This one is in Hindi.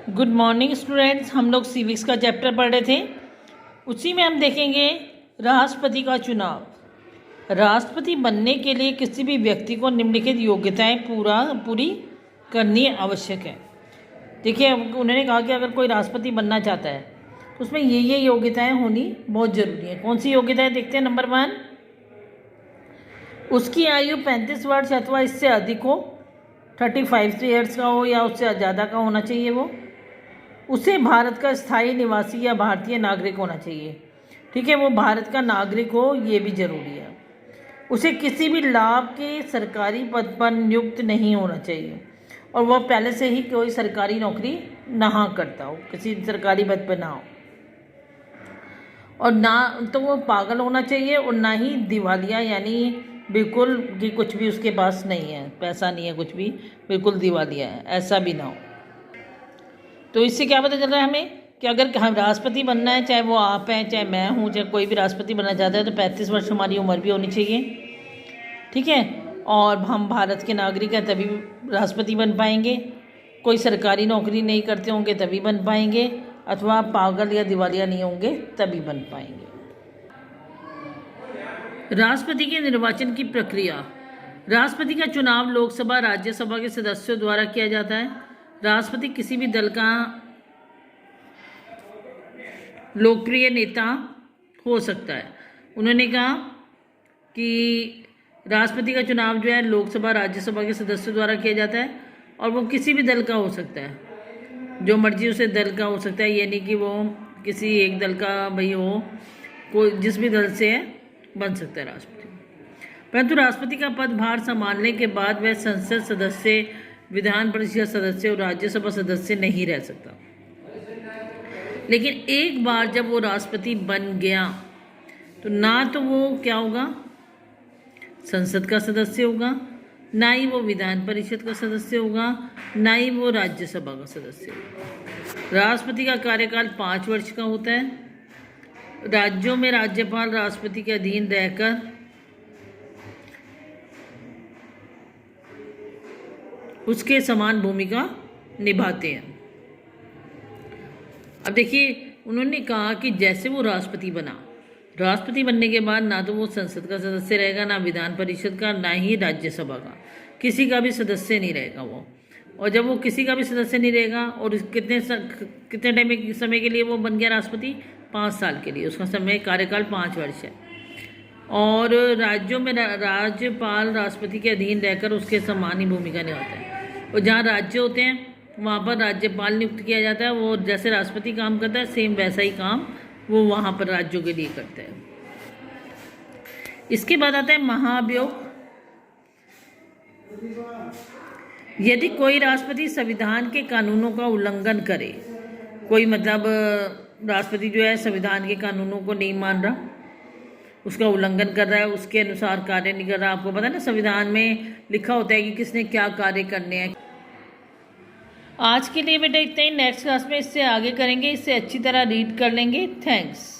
Good morning students. हम लोग सिविक्स का चैप्टर पढ़ रहे थे, उसी में हम देखेंगे राष्ट्रपति का चुनाव। राष्ट्रपति बनने के लिए किसी भी व्यक्ति को निम्नलिखित योग्यताएं पूरी करनी आवश्यक है। देखिए, उन्होंने कहा कि अगर कोई राष्ट्रपति बनना चाहता है तो उसमें ये योग्यताएं होनी बहुत ज़रूरी है। कौन सी योग्यताएं देखते हैं। नंबर 1, उसकी आयु 35 वर्ष अथवा इससे अधिक हो, 35 ईयर्स का हो या उससे ज़्यादा का होना चाहिए। वो उसे भारत का स्थायी निवासी या भारतीय नागरिक होना चाहिए। ठीक है, वो भारत का नागरिक हो, ये भी ज़रूरी है। उसे किसी भी लाभ के सरकारी पद पर नियुक्त नहीं होना चाहिए और वह पहले से ही कोई सरकारी नौकरी ना करता हो, किसी सरकारी पद पर ना हो। और ना तो वो पागल होना चाहिए और ना ही दिवालिया, यानी बिल्कुल कि कुछ भी उसके पास नहीं है, पैसा नहीं है, कुछ भी बिल्कुल दिवालिया है, ऐसा भी ना हो। तो इससे क्या पता चल रहा है हमें कि अगर हम राष्ट्रपति बनना है, चाहे वो आप हैं, चाहे मैं हूँ, चाहे कोई भी राष्ट्रपति बनना चाहता है, तो 35 वर्ष हमारी उम्र भी होनी चाहिए। ठीक है, और हम भारत के नागरिक हैं तभी राष्ट्रपति बन पाएंगे। कोई सरकारी नौकरी नहीं करते होंगे तभी बन पाएंगे, अथवा पागल या दिवालिया नहीं होंगे तभी बन पाएंगे। राष्ट्रपति के निर्वाचन की प्रक्रिया। राष्ट्रपति का चुनाव लोकसभा राज्यसभा के सदस्यों द्वारा किया जाता है। राष्ट्रपति किसी भी दल का लोकप्रिय नेता हो सकता है। उन्होंने कहा कि राष्ट्रपति का चुनाव जो है लोकसभा राज्यसभा के सदस्यों द्वारा किया जाता है और वो किसी भी दल का हो सकता है, जो मर्जी उसे दल का हो सकता है। ये नहीं कि वो किसी एक दल का भाई हो, कोई जिस भी दल से है बन सकता है राष्ट्रपति। परंतु राष्ट्रपति का पदभार संभालने के बाद वह संसद सदस्य, विधान परिषद सदस्य और राज्यसभा सदस्य नहीं रह सकता। लेकिन एक बार जब वो राष्ट्रपति बन गया तो ना तो वो क्या होगा, संसद का सदस्य होगा, ना ही वो विधान परिषद का सदस्य होगा, ना ही वो राज्यसभा का सदस्य होगा। राष्ट्रपति का कार्यकाल 5 वर्ष का होता है। राज्यों में राज्यपाल राष्ट्रपति के अधीन रहकर उसके समान भूमिका निभाते हैं। अब देखिए, उन्होंने कहा कि जैसे वो राष्ट्रपति बना, राष्ट्रपति बनने के बाद ना तो वो संसद का सदस्य रहेगा, ना विधान परिषद का, ना ही राज्यसभा का, किसी का भी सदस्य नहीं रहेगा वो। और जब वो किसी का भी सदस्य नहीं रहेगा और कितने समय के लिए वो बन गया राष्ट्रपति, 5 साल के लिए, उसका समय कार्यकाल 5 वर्ष है। और राज्यों में राज्यपाल राष्ट्रपति के अधीन रहकर उसके समान ही भूमिका निभाता है। और जहाँ राज्य होते हैं वहाँ पर राज्यपाल नियुक्त किया जाता है। वो जैसे राष्ट्रपति काम करता है, सेम वैसा ही काम वो वहाँ पर राज्यों के लिए करता है। इसके बाद आता है महाभियोग। यदि कोई राष्ट्रपति संविधान के कानूनों का उल्लंघन करे, कोई मतलब राष्ट्रपति जो है संविधान के कानूनों को नहीं मान रहा, उसका उल्लंघन कर रहा है, उसके अनुसार कार्य नहीं कर रहा। आपको पता है ना, संविधान में लिखा होता है कि किसने क्या कार्य करने हैं। आज के लिए बेटा इतना ही। नेक्स्ट क्लास में इससे आगे करेंगे, इससे अच्छी तरह रीड कर लेंगे। थैंक्स।